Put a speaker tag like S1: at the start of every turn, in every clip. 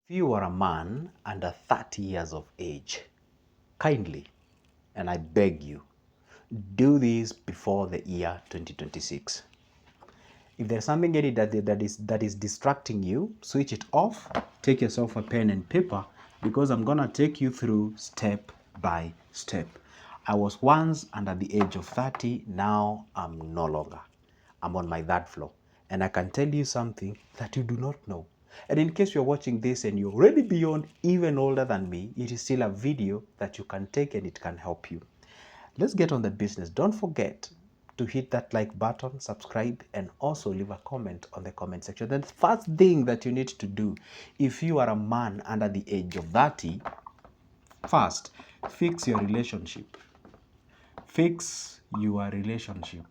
S1: If you are a man under 30 years of age, kindly, and I beg you, do this before the year 2026. If there's something in it that is distracting you, switch it off, take yourself a pen and paper, because I'm gonna take you through step by step. I was once under the age of 30, now I'm no longer. I'm on my third floor. And I can tell you something that you do not know. And in case you're watching this and you're already beyond, even older than me, it is still a video that you can take and it can help you. Let's get on the business. Don't forget to hit that like button, subscribe, and also leave a comment on the comment section. The first thing that you need to do, if you are a man under the age of 30, first, fix your relationship. Fix your relationship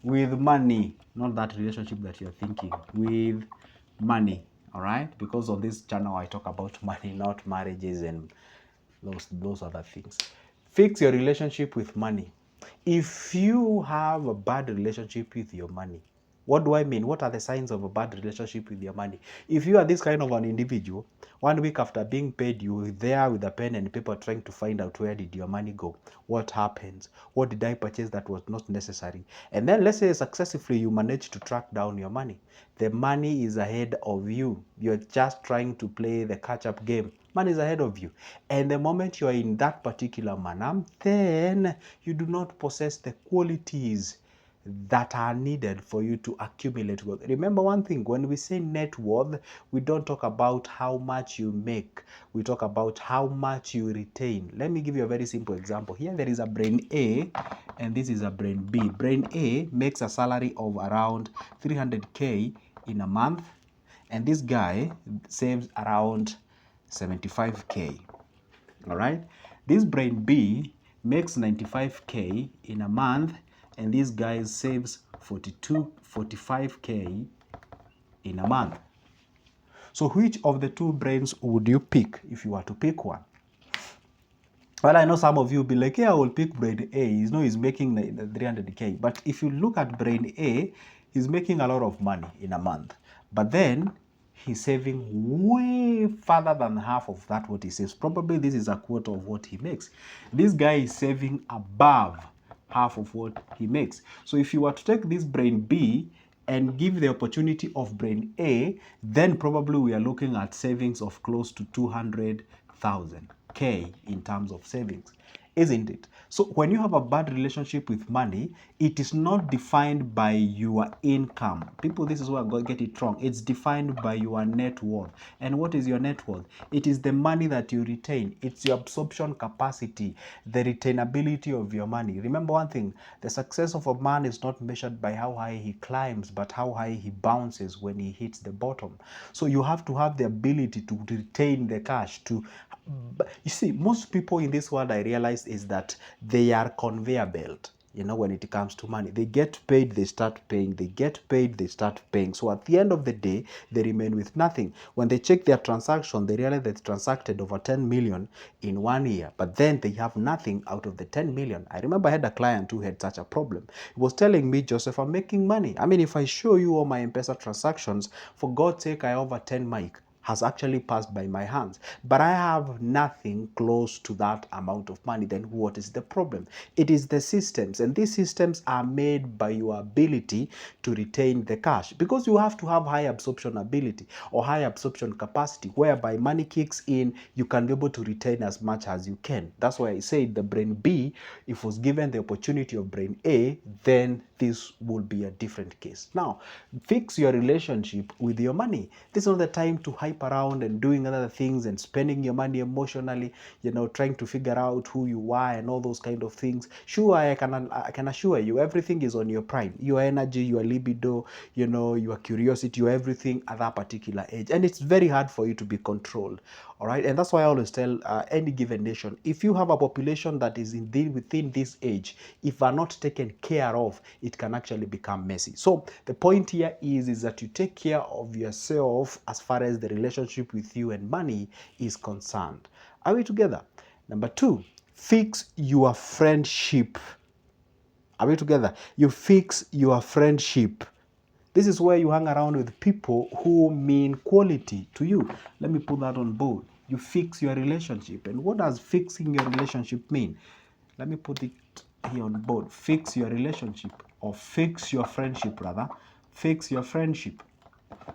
S1: with money, not that relationship that you're thinking, with money. All right, because on this channel I talk about money, not marriages and those other things. Fix your relationship with money. If you have a bad relationship with your money, what do I mean? What are the signs of a bad relationship with your money? If you are this kind of an individual, 1 week after being paid, you're there with a pen and paper trying to find out where did your money go? What happens? What did I purchase that was not necessary? And then let's say successfully you manage to track down your money. The money is ahead of you. You're just trying to play the catch-up game. Money is ahead of you. And the moment you are in that particular manner, then you do not possess the qualities that are needed for you to accumulate wealth. Remember one thing, when we say net worth, we don't talk about how much you make. We talk about how much you retain. Let me give you a very simple example. Here there is a brain A and this is a brain B. Brain A makes a salary of around 300K in a month, and this guy saves around 75K. All right, this brain B makes 95K in a month, and this guy saves 45K in a month. So which of the two brains would you pick if you were to pick one? Well, I know some of you will be like, yeah, I will pick brain A. You know, he's making the 300K. But if you look at brain A, he's making a lot of money in a month. But then he's saving way further than half of that what he saves. Probably this is a quarter of what he makes. This guy is saving above half of what he makes. So if you were to take this brain B and give the opportunity of brain A, then probably we are looking at savings of close to 200,000K in terms of savings, isn't it? So when you have a bad relationship with money, it is not defined by your income. People, this is where I'm going to get it wrong. It's defined by your net worth. And what is your net worth? It is the money that you retain. It's your absorption capacity, the retainability of your money. Remember one thing, the success of a man is not measured by how high he climbs, but how high he bounces when he hits the bottom. So you have to have the ability to retain the cash. You see, most people in this world, I realize, is that they are conveyor belt. You know, when it comes to money, they get paid, they start paying, they get paid, they start paying. So at the end of the day, they remain with nothing. When they check their transaction, they realize they've transacted over 10 million in 1 year, but then they have nothing out of the 10 million. I remember I had a client who had such a problem. He was telling me, Joseph, I'm making money. I mean, if I show you all my M-Pesa transactions, for God's sake, I have over 10 mic has actually passed by my hands, but I have nothing close to that amount of money. Then what is the problem? It is the systems, and these systems are made by your ability to retain the cash, because you have to have high absorption ability or high absorption capacity, whereby money kicks in, you can be able to retain as much as you can. That's why I said the brain B, if was given the opportunity of brain A, then this would be a different case. Now, fix your relationship with your money. This is not the time to hype around and doing other things and spending your money emotionally, you know, trying to figure out who you are and all those kind of things. Sure, I can assure you, everything is on your prime. Your energy, your libido, you know, your curiosity, your everything at that particular age. And it's very hard for you to be controlled. All right. And that's why I always tell any given nation, if you have a population that is within this age, if are not taken care of, it can actually become messy. So the point here is that you take care of yourself as far as the relationship with you and money is concerned. Are we together? Number two, fix your friendship. Are we together? You fix your friendship. This is where you hang around with people who mean quality to you. Let me put that on board. You fix your relationship. And what does fixing your relationship mean? Let me put it here on board. Fix your relationship, or fix your friendship rather. Fix your friendship.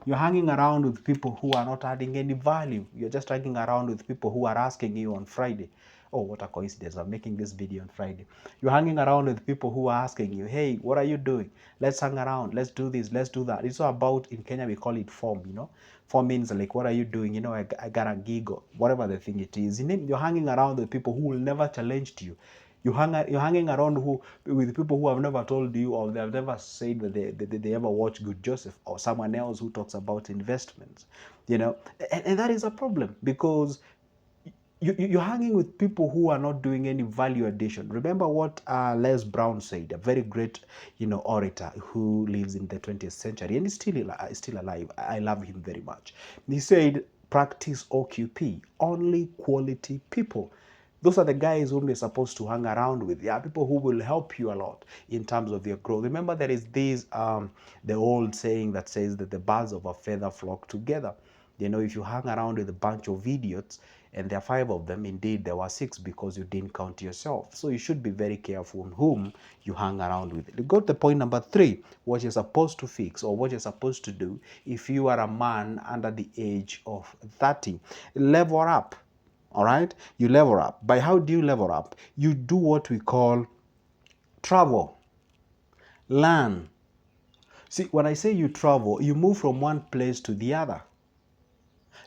S1: You're hanging around with people who are not adding any value. You're just hanging around with people who are asking you on Friday. Oh, what a coincidence. I'm making this video on Friday. You're hanging around with people who are asking you, hey, what are you doing? Let's hang around. Let's do this. Let's do that. It's all about, in Kenya, we call it form, you know. Form means like, what are you doing? You know, I got a gig or whatever the thing it is. You're hanging around with people who will never challenge you. You're hanging around with people who have never told you, or they have never said that they ever watched Good Joseph, or someone else who talks about investments, you know, and that is a problem, because you're hanging with people who are not doing any value addition. Remember what Les Brown said, a very great, you know, orator who lives in the 20th century and is still alive. I love him very much. He said, practice OQP, only quality people. Those are the guys whom you're supposed to hang around with. They are people who will help you a lot in terms of your growth. Remember, there is this the old saying that says that the birds of a feather flock together. You know, if you hang around with a bunch of idiots, and there are 5 of them, indeed there were 6 because you didn't count yourself. So you should be very careful on whom you hang around with. You got the point number 3, what you're supposed to fix, or what you're supposed to do if you are a man under the age of 30. Level up. All right, you level up. By how do you level up? You do what we call travel, learn. See, when I say you travel, you move from one place to the other.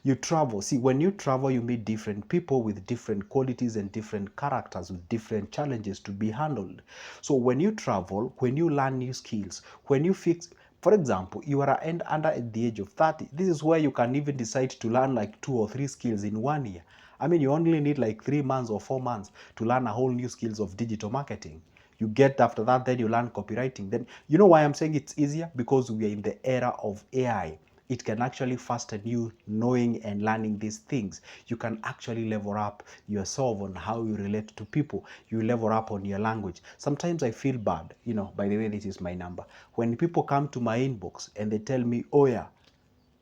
S1: You travel. See, when you travel, you meet different people with different qualities and different characters, with different challenges to be handled. So when you travel, when you learn new skills, when you fix, for example, you are under at the age of 30. This is where you can even decide to learn like 2 or 3 skills in 1 year. I mean, you only need like 3 months or 4 months to learn a whole new skills of digital marketing. You get after that, then you learn copywriting. Then, you know why I'm saying it's easier? Because we are in the era of AI. It can actually fasten you knowing and learning these things. You can actually level up yourself on how you relate to people. You level up on your language. Sometimes I feel bad, you know, by the way, this is my number. When people come to my inbox and they tell me, oh yeah,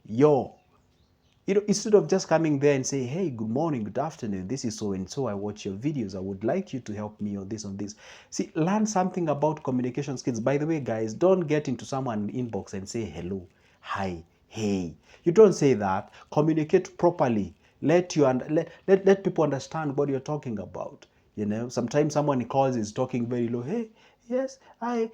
S1: yo, you know, instead of just coming there and say, hey, good morning, good afternoon, this is so and so, I watch your videos, I would like you to help me on this. See, learn something about communication skills. By the way, guys, don't get into someone's inbox and say hello, hi, hey. You don't say that. Communicate properly. Let people understand what you're talking about. You know, sometimes someone calls is talking very low, hey, yes, I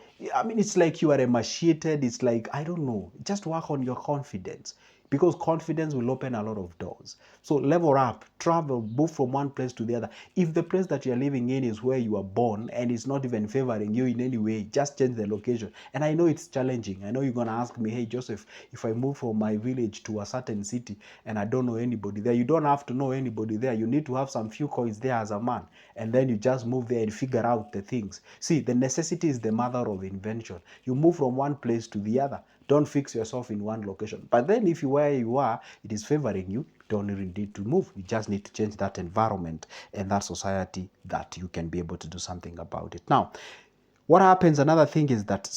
S1: mean, it's like you are emaciated. It's like, I don't know, just work on your confidence, because confidence will open a lot of doors. So level up, travel, move from one place to the other. If the place that you're living in is where you are born and it's not even favoring you in any way, just change the location. And I know it's challenging. I know you're going to ask me, hey, Joseph, if I move from my village to a certain city and I don't know anybody there, you don't have to know anybody there. You need to have some few coins there as a man. And then you just move there and figure out the things. See, the necessity is the mother of invention. You move from one place to the other. Don't fix yourself in one location. But then if where you are, it is favoring you, don't really need to move. You just need to change that environment and that society, that you can be able to do something about it. Now, what happens, another thing is that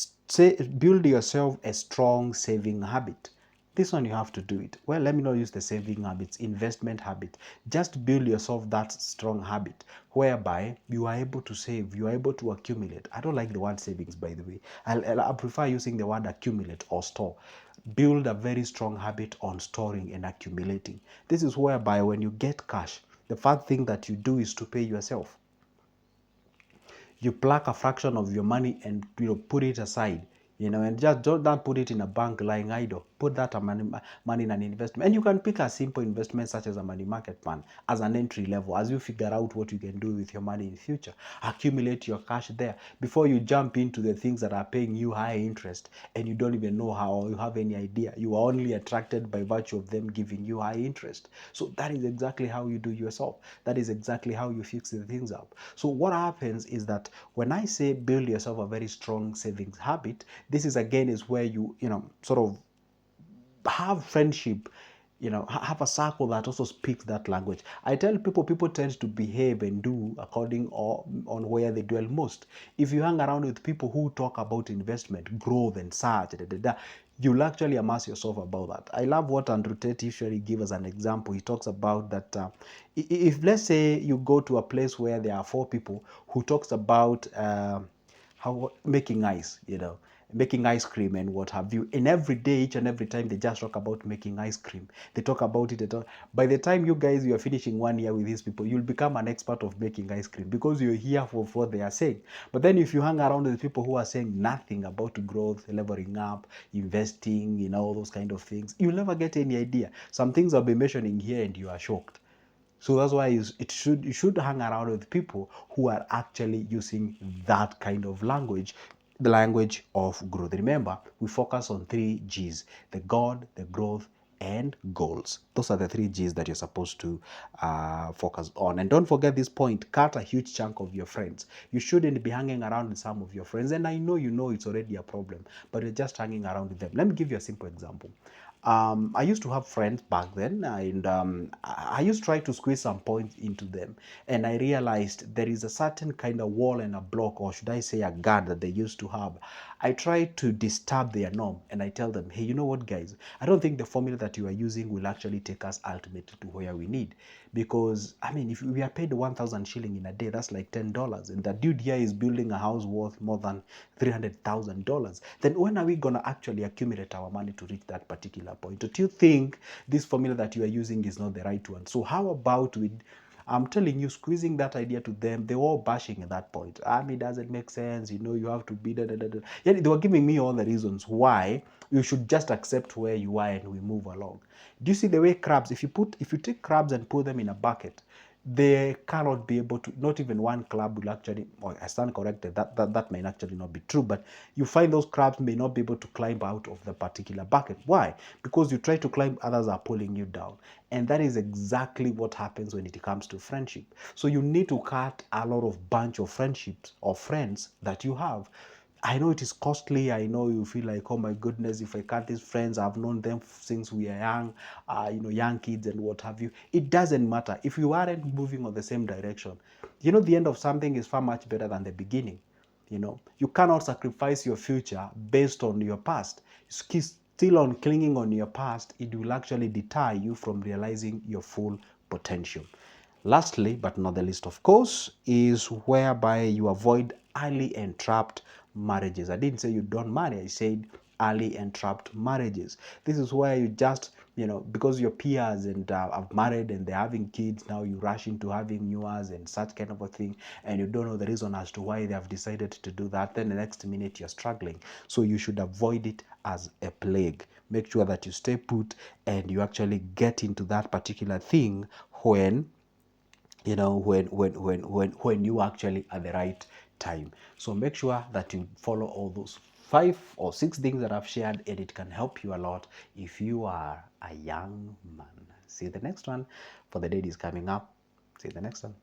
S1: build yourself a strong saving habit. This one you have to do it. Well, let me not use the saving habits, investment habit. Just build yourself that strong habit whereby you are able to save, you are able to accumulate. I don't like the word savings, by the way. I prefer using the word accumulate or store. Build a very strong habit on storing and accumulating. This is whereby when you get cash, the first thing that you do is to pay yourself. You pluck a fraction of your money and, you know, put it aside, you know, and just don't put it in a bank lying idle. Put that money in an investment. And you can pick a simple investment such as a money market fund as an entry level, as you figure out what you can do with your money in the future. Accumulate your cash there before you jump into the things that are paying you high interest and you don't even know how, or you have any idea. You are only attracted by virtue of them giving you high interest. So that is exactly how you do yourself. That is exactly how you fix the things up. So what happens is that when I say build yourself a very strong savings habit, this is again is where you sort of have friendship, have a circle that also speaks that language. I tell people tend to behave and do according or on where they dwell most. If you hang around with people who talk about investment, growth and such, you'll actually amass yourself about that. I love what Andrew Tate usually gives as an example. He talks about that if let's say you go to a place where there are 4 people who talks about how making ice, making ice cream and what have you. And every day, each and every time, they just talk about making ice cream. They talk about it. By the time you guys you are finishing 1 year with these people, you'll become an expert of making ice cream because you're here for what they are saying. But then if you hang around with people who are saying nothing about growth, leveling up, investing, all those kind of things, you'll never get any idea. Some things I'll be mentioning here and you are shocked. So that's why you should hang around with people who are actually using that kind of language, the language of growth. Remember, we focus on 3 G's: the God, the growth, and goals. Those are the 3 G's that you're supposed to focus on. And don't forget this point: cut a huge chunk of your friends. You shouldn't be hanging around with some of your friends. And I know it's already a problem, but you're just hanging around with them. Let me give you a simple example. I used to have friends back then, and I used to try to squeeze some points into them. And I realized there is a certain kind of wall and a block, or should I say a guard, that they used to have. I try to disturb their norm, and I tell them, hey, you know what, guys? I don't think the formula that you are using will actually take us ultimately to where we need. Because, I mean, if we are paid 1,000 shilling in a day, that's like $10. And the dude here is building a house worth more than $300,000. Then when are we going to actually accumulate our money to reach that particular point? Do you think this formula that you are using is not the right one? So how about we, I'm telling you, squeezing that idea to them, they were all bashing at that point. It doesn't make sense. You have to be da da da da. Yeah, they were giving me all the reasons why you should just accept where you are and we move along. Do you see the way crabs, if you take crabs and put them in a bucket, they cannot be able to, not even one crab will actually, or I stand corrected, that may actually not be true, but you find those crabs may not be able to climb out of the particular bucket. Why? Because you try to climb, others are pulling you down. And that is exactly what happens when it comes to friendship. So you need to cut a lot of bunch of friendships or friends that you have. I know it is costly. I know you feel like, oh my goodness, if I cut these friends, I've known them since we are young, young kids and what have you. It doesn't matter. If you aren't moving on the same direction, the end of something is far much better than the beginning. You cannot sacrifice your future based on your past. Still on clinging on your past, it will actually deter you from realizing your full potential. Lastly, but not the least, of course, is whereby you avoid early and trapped marriages. I didn't say you don't marry, I said early and trapped marriages. This is where you just, because your peers and have married and they're having kids, now you rush into having yours and such kind of a thing, and you don't know the reason as to why they have decided to do that. Then the next minute you're struggling. So you should avoid it as a plague. Make sure that you stay put and you actually get into that particular thing when when you actually at the right time. So make sure that you follow all those 5 or 6 things that I've shared, and it can help you a lot if you are a young man. See the next one, for the date is coming up. See the next one.